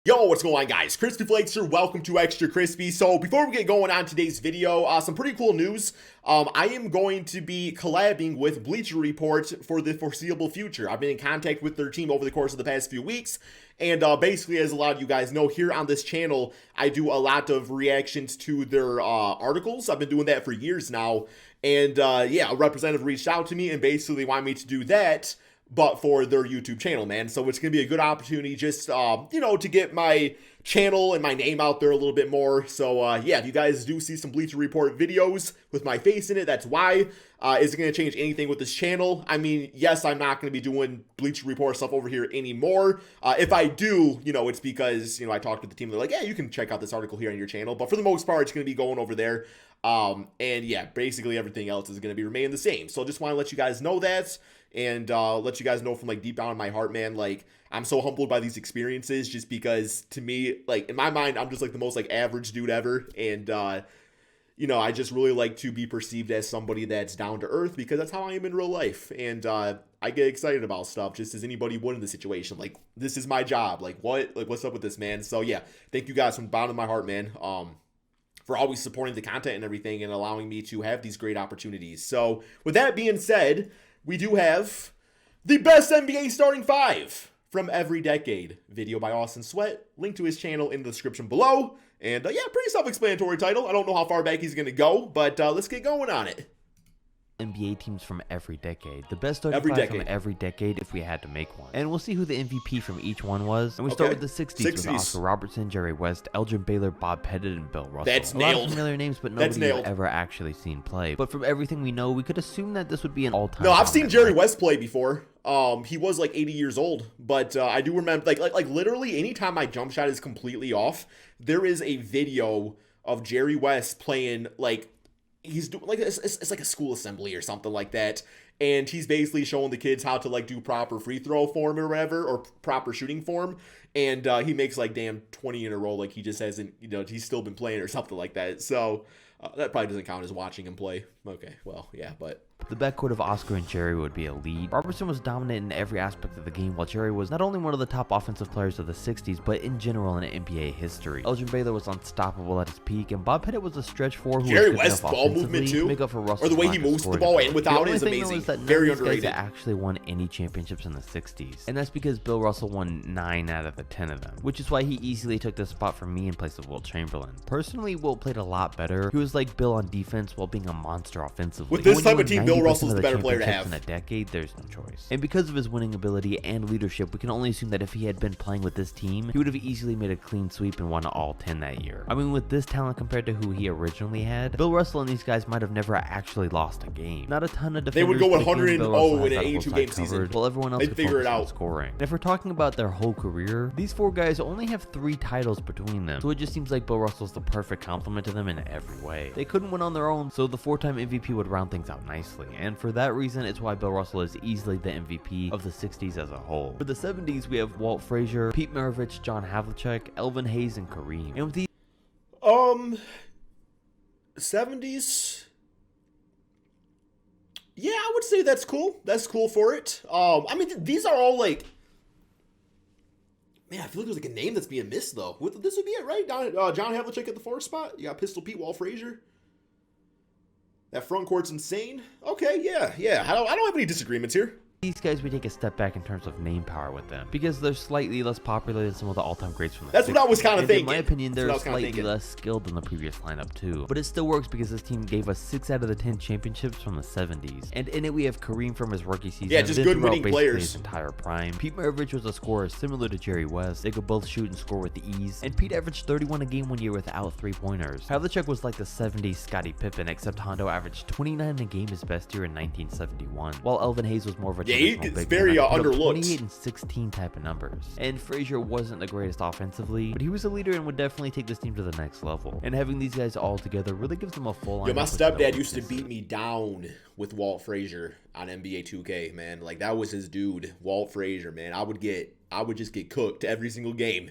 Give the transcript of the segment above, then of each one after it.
Yo, what's going on, guys? Crispy Flakes here. Welcome to Extra Crispy. So before we get going on today's video, some pretty cool news. I am going to be collabing with Bleacher Report for the foreseeable future. I've been in contact with their team over the course of the past few weeks. And basically, as a lot of you guys know, here on this channel, I do a lot of reactions to their articles. I've been doing that for years now. And yeah, a representative reached out to me and basically wanted me to do that, but for their YouTube channel, man. So it's going to be a good opportunity just, to get my channel and my name out there a little bit more. So, yeah, if you guys do see some Bleacher Report videos with my face in it, that's why. Is it going to change anything with this channel? I mean, yes, I'm not going to be doing Bleacher Report stuff over here anymore. If I do, it's because, I talked with the team. They're like, yeah, you can check out this article here on your channel. But for the most part, it's going to be going over there. And yeah, basically everything else is going to be remaining the same. So I just want to let you guys know that. And let you guys know from like deep down in my heart, man, like I'm so humbled by these experiences just because to me, like in my mind, I'm just like the most like average dude ever. And, I just really like to be perceived as somebody that's down to earth because that's how I am in real life. And I get excited about stuff just as anybody would in the situation. Like, this is my job. Like, what's up with this, man? So yeah, thank you guys from the bottom of my heart, man. For always supporting the content and everything and allowing me to have these great opportunities. So with that being said, we do have the best NBA starting five from every decade. Video by Austin Sweat. Link to his channel in the description below. And yeah, pretty self-explanatory title. I don't know how far back he's going to go, but let's get going on it. NBA teams from every decade. The best 35 from every decade if we had to make one. And we'll see who the MVP from each one was. And we start with the 60s with Oscar Robertson, Jerry West, Elgin Baylor, Bob Pettit, and Bill Russell. That's nailed. A lot of familiar names, but nobody I've ever actually seen play. But from everything we know, we could assume that this would be an all-time. No, I've seen Jerry West play before. He was like 80 years old, but I do remember like literally anytime my jump shot is completely off, there is a video of Jerry West playing like he's doing like it's like a school assembly or something like that, and he's basically showing the kids how to like do proper free throw form or whatever, or proper shooting form, and he makes like damn 20 in a row, like he just hasn't, he's still been playing or something like that. So that probably doesn't count as watching him play. Okay, well, yeah, but the backcourt of Oscar and Jerry would be elite. Robertson was dominant in every aspect of the game, while Jerry was not only one of the top offensive players of the 60s, but in general in NBA history. Elgin Baylor was unstoppable at his peak, and Bob Pettit was a stretch four who Jerry was West ball movement too, make up for Russell's or the way he moves the ball and without it is amazing. That very underrated. Guys actually won any championships in the 60s, and that's because Bill Russell won 9 out of the 10 of them, which is why he easily took the spot from me in place of Wilt Chamberlain. Personally, Wilt played a lot better. He was like Bill on defense while being a monster offensively. With this type of team, Bill Russell's the better player to have. In a decade, there's no choice. And because of his winning ability and leadership, we can only assume that if he had been playing with this team, he would have easily made a clean sweep and won all 10 that year. I mean, with this talent compared to who he originally had, Bill Russell and these guys might have never actually lost a game. Not a ton of defenders. They would go 100-0 in an 82-game season. While everyone else could figure it out. Scoring. And if we're talking about their whole career, these four guys only have 3 titles between them. So it just seems like Bill Russell's the perfect complement to them in every way. They couldn't win on their own, so the 4-time MVP would round things out nicely. And for that reason, it's why Bill Russell is easily the MVP of the 60s as a whole. For the 70s, we have Walt Frazier, Pete Maravich, John Havlicek, Elvin Hayes, and Kareem. And with these 70s, yeah, I would say that's cool. That's cool for it. I mean, these are all like, man, I feel like there's like a name that's being missed though. This would be it, right? John Havlicek at the 4th spot. You got Pistol Pete, Walt Frazier. That front court's insane. Okay, yeah. I don't have any disagreements here. These guys, we take a step back in terms of name power with them because they're slightly less popular than some of the all-time greats from the 60s. That's what I was kind of thinking. In my opinion, they're slightly less skilled than the previous lineup too. But it still works because this team gave us 6 out of the 10 championships from the 70s. And in it, we have Kareem from his rookie season. Yeah, just good winning players. His entire prime. Pete Maravich was a scorer similar to Jerry West. They could both shoot and score with ease. And Pete averaged 31 a game one year without 3-pointers. Havlicek was like the 70s Scottie Pippen, except Hondo averaged 29 a game his best year in 1971. While Elvin Hayes was more of a traditional big man. Underlooked. 28 and 16 type of numbers. And Frazier wasn't the greatest offensively, but he was a leader and would definitely take this team to the next level. And having these guys all together really gives them a full line. Yo, my stepdad used to beat me down with Walt Frazier on NBA 2K, man. Like, that was his dude, Walt Frazier, man. I would just get cooked every single game.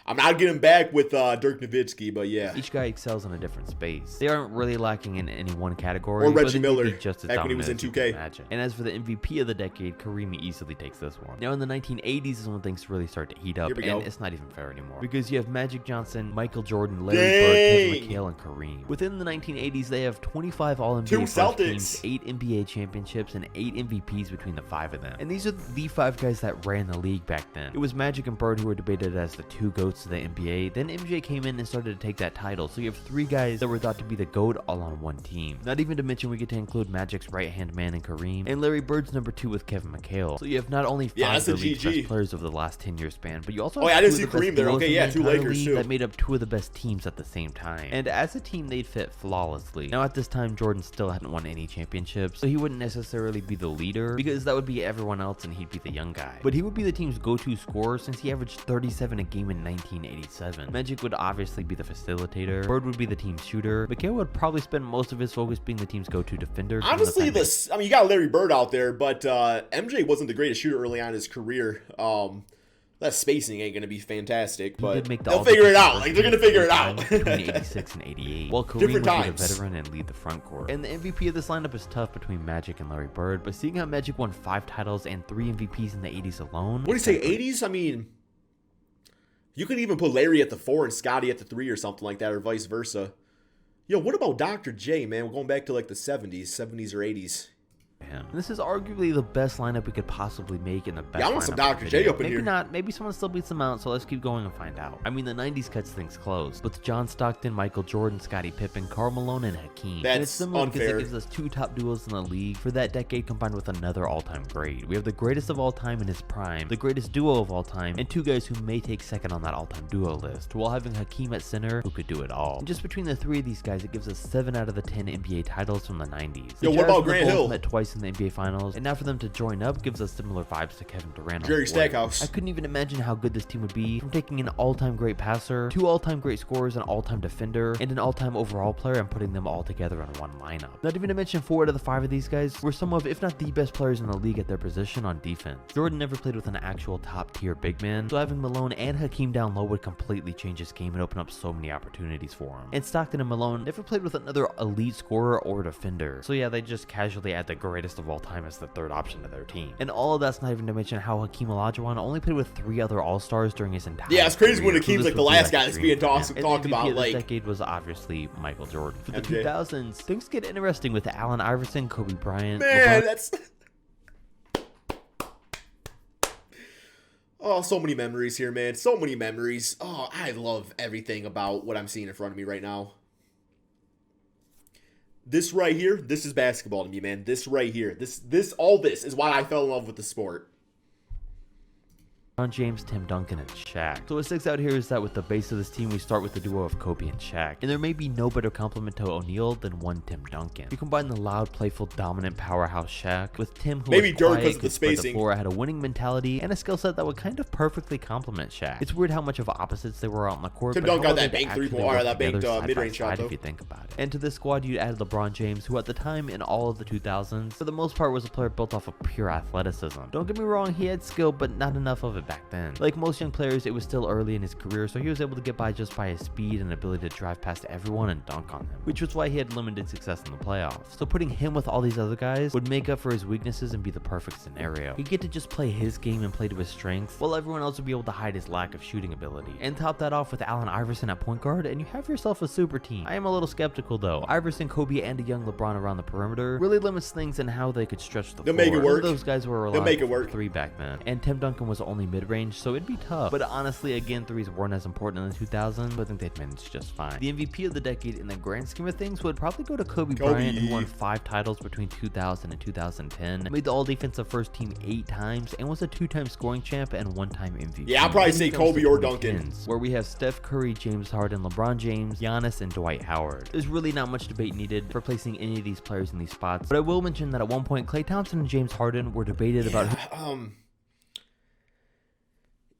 I'm not getting back with Dirk Nowitzki, but yeah. Each guy excels in a different space. They aren't really lacking in any one category. Or Reggie but Miller, just as back when he was in 2K. And as for the MVP of the decade, Kareem easily takes this one. Now in the 1980s is when things really start to heat up, and it's not even fair anymore. Because you have Magic Johnson, Michael Jordan, Larry Bird, Kevin McHale, and Kareem. Within the 1980s, they have 25 All-NBA first teams, 8 NBA championships, and 8 MVPs between the 5 of them. And these are the 5 guys that ran the league back then. It was Magic and Bird who were debated as the 2 GOATs of the NBA. Then MJ came in and started to take that title. So you have 3 guys that were thought to be the GOAT all on one team. Not even to mention we get to include Magic's right-hand man in Kareem, and Larry Bird's number 2 with Kevin McHale. So you have not only 5 of the league's best players over the last 10-year span, but you also have I didn't see Kareem there. Okay, yeah, 2 Lakers too. That made up 2 of the best teams at the same time. And as a team, they'd fit flawlessly. Now at this time, Jordan still hadn't won any championships, so he wouldn't necessarily be the leader, because that would be everyone else and he'd be the young guy. But he would be the team's go-to scorer since he averaged 37 a game in 1987. Magic would obviously be the facilitator. Bird would be the team's shooter. McHale would probably spend most of his focus being the team's go-to defender. Honestly, you got Larry Bird out there, but MJ wasn't the greatest shooter early on in his career. That spacing ain't going to be fantastic, but they'll figure it out. Like, they're going to figure it out. Between 86 and 88. While Kareem would be the veteran and lead the front court. And the MVP of this lineup is tough between Magic and Larry Bird, but seeing how Magic won 5 titles and 3 MVPs in the 80s alone. What do you say, 80s? I mean, you could even put Larry at the 4 and Scotty at the 3 or something like that, or vice versa. Yo, what about Dr. J, man? We're going back to like the 70s or 80s. And this is arguably the best lineup we could possibly make in the best. Yeah, I want some Dr. J up in here. Maybe not. Maybe someone still beats them out, so let's keep going and find out. I mean, the 90s cuts things close with John Stockton, Michael Jordan, Scottie Pippen, Karl Malone, and Hakeem. That's and it's similar unfair. Because it gives us 2 top duos in the league for that decade combined with another all-time great. We have the greatest of all time in his prime, the greatest duo of all time, and 2 guys who may take second on that all-time duo list, while having Hakeem at center who could do it all. And just between the 3 of these guys, it gives us 7 out of the 10 NBA titles from the 90s. Yo, what about Grant Hill? Met twice in the NBA Finals. And now for them to join up gives us similar vibes to Kevin Durant. Jerry Stackhouse. I couldn't even imagine how good this team would be from taking an all-time great passer, 2 all-time great scorers, an all-time defender, and an all-time overall player and putting them all together in one lineup. Not even to mention 4 out of the 5 of these guys were some of, if not the best players in the league at their position on defense. Jordan never played with an actual top-tier big man, so having Malone and Hakeem down low would completely change his game and open up so many opportunities for him. And Stockton and Malone never played with another elite scorer or defender, so yeah, they just casually add the greatest of all time as the 3rd option to their team. And all of that's not even to mention how Hakeem Olajuwon only played with 3 other All-Stars during his entire career. It's crazy when Hakeem's like the last guy that's being talked about. Like, this decade was obviously Michael Jordan. For the 2000s, things get interesting with Allen Iverson, Kobe Bryant. Man, that's... Oh, so many memories here, man. So many memories. Oh, I love everything about what I'm seeing in front of me right now. This right here, this is basketball to me, man. This right here, all this is why I fell in love with the sport. LeBron James, Tim Duncan, and Shaq. So what sticks out here is that with the base of this team, we start with the duo of Kobe and Shaq. And there may be no better complement to O'Neal than one Tim Duncan. You combine the loud, playful, dominant powerhouse Shaq with Tim, who maybe was Dirk quiet, because of the could spread spacing. The floor, had a winning mentality, and a skill set that would kind of perfectly complement Shaq. It's weird how much of opposites they were out on the court. Tim Duncan got that banked 3-point, or that banked mid-range shot, though. If you think about it. And to this squad, you'd add LeBron James, who at the time in all of the 2000s, for the most part, was a player built off of pure athleticism. Don't get me wrong, he had skill, but not enough of it back then. Like most young players, it was still early in his career, so he was able to get by just by his speed and ability to drive past everyone and dunk on them, which was why he had limited success in the playoffs. So putting him with all these other guys would make up for his weaknesses and be the perfect scenario. He'd get to just play his game and play to his strengths, while everyone else would be able to hide his lack of shooting ability. And top that off with Allen Iverson at point guard, and you have yourself a super team. I am a little skeptical though. Iverson, Kobe, and a young LeBron around the perimeter really limits things in how they could stretch the floor. Make it work. Those guys were reliable for 3 back then, and Tim Duncan was only mid-range, so it'd be tough. But honestly, again, 3s weren't as important in the 2000s, but I think they'd managed just fine. The MVP of the decade in the grand scheme of things would probably go to Kobe Bryant, who won 5 titles between 2000 and 2010, made the all-defensive first team 8 times, and was a 2-time scoring champ and 1-time MVP. Yeah, I'll probably say Kobe or Duncan. Where we have Steph Curry, James Harden, LeBron James, Giannis, and Dwight Howard. There's really not much debate needed for placing any of these players in these spots, but I will mention that at one point, Klay Thompson and James Harden were debated about who...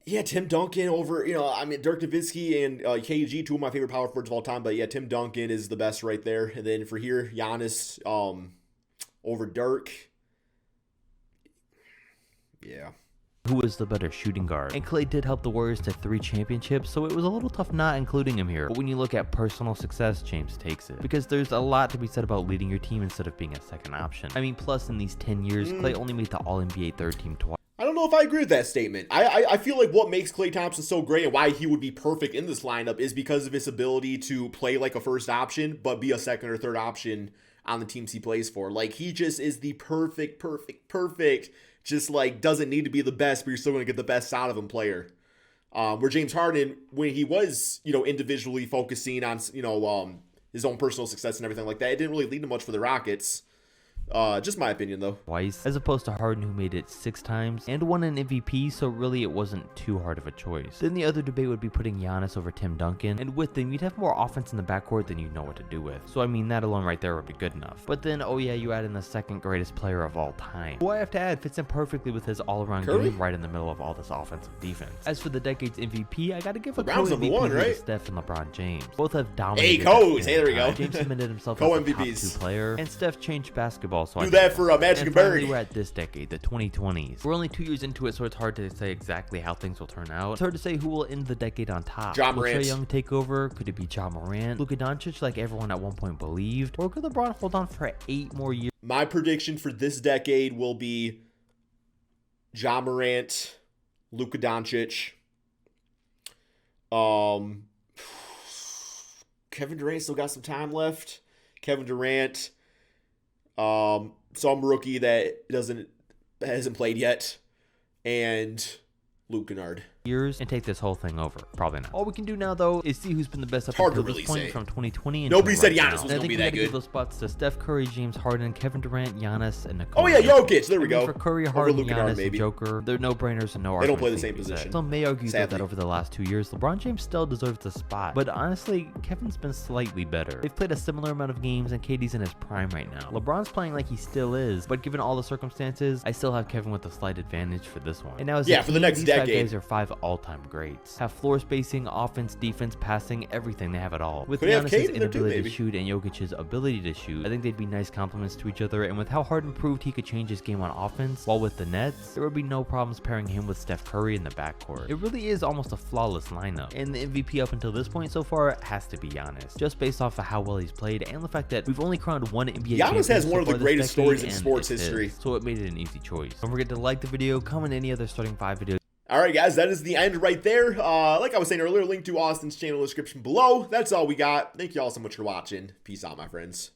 Yeah, Tim Duncan over, I mean, Dirk Nowitzki and KG, 2 of my favorite power forwards of all time. But yeah, Tim Duncan is the best right there. And then for here, Giannis over Dirk. Yeah. who was the better shooting guard. And Klay did help the Warriors to 3 championships, so it was a little tough not including him here. But when you look at personal success, James takes it. Because there's a lot to be said about leading your team instead of being a second option. I mean, plus in these 10 years, Klay only made the All-NBA third team twice. I don't know if I agree with that statement. I feel like what makes Klay Thompson so great and why he would be perfect in this lineup is because of his ability to play like a first option, but be a second or third option on the teams he plays for. Like, he just is the perfect, just like doesn't need to be the best, but you're still going to get the best out of him player. Where James Harden, when he was, individually focusing on, his own personal success and everything like that, it didn't really lead to much for the Rockets. Just my opinion, though. Twice, as opposed to Harden, who made it 6 times and won an MVP, so really it wasn't too hard of a choice. Then the other debate would be putting Giannis over Tim Duncan, and with them, you'd have more offense in the backcourt than you know what to do with. So I mean, that alone right there would be good enough. But then, oh yeah, you add in the second greatest player of all time, who I have to add fits in perfectly with his all-around game right in the middle of all this offensive defense. As for the decade's MVP, I gotta give a co-MVP to Steph and LeBron James. Both have dominated. Hey, co's! Hey, there we go. James cemented himself as a top 2 player, and Steph changed basketball. So do that for Magic and Bird. We're at this decade, the 2020s. We're only 2 years into it, so it's hard to say exactly how things will turn out. It's hard to say who will end the decade on top. Ja Will Morant. Trae Young take over? Could it be Ja Morant? Luka Doncic, like everyone at one point believed? Or could LeBron hold on for 8 more years? My prediction for this decade will be Ja Morant, Luka Doncic. Kevin Durant still got some time left. Kevin Durant. Some rookie that hasn't played yet, and Luke Kennard. Years and take this whole thing over. Probably not. All we can do now, though, is see who's been the best up Hard to until really this point say. from 2020. And Nobody said right Giannis now. was going to be that I think we good. give those spots to Steph Curry, James Harden, Kevin Durant, Giannis, and Nicole. Oh yeah, Jokic. There we go. For Curry, Over Harden, Luke Giannis, Kennard, maybe. and Joker, they're no-brainers and no They don't argument play the can same be position. said. Some may argue though Sadly. that over the last 2 years, LeBron James still deserves the spot. But honestly, Kevin's been slightly better. They've played a similar amount of games, and KD's in his prime right now. LeBron's playing like he still is, but given all the circumstances, I still have Kevin with a slight advantage for this one. And now, as a for the team, next these decade. 5 guys are 5 all-time greats. Have floor spacing, offense, defense, passing, everything. They have it all. With Could have Giannis' Cade in there too, inability to maybe. shoot and Jokic's ability to shoot, I think they'd be nice complements to each other. And with how Harden proved he could change his game on offense, while with the Nets, there would be no problems pairing him with Steph Curry in the backcourt. It really is almost a flawless lineup. And the MVP up until this point so far has to be Giannis, just based off of how well he's played and the fact that we've only crowned one NBA champion Giannis has one of so the far this greatest decade, stories in and sports it's his. history. So it made it an easy choice. Don't forget to like the video, comment any other starting 5 videos. All right, guys, that is the end right there. Like I was saying earlier, link to Austin's channel description below. That's all we got. Thank you all so much for watching. Peace out, my friends.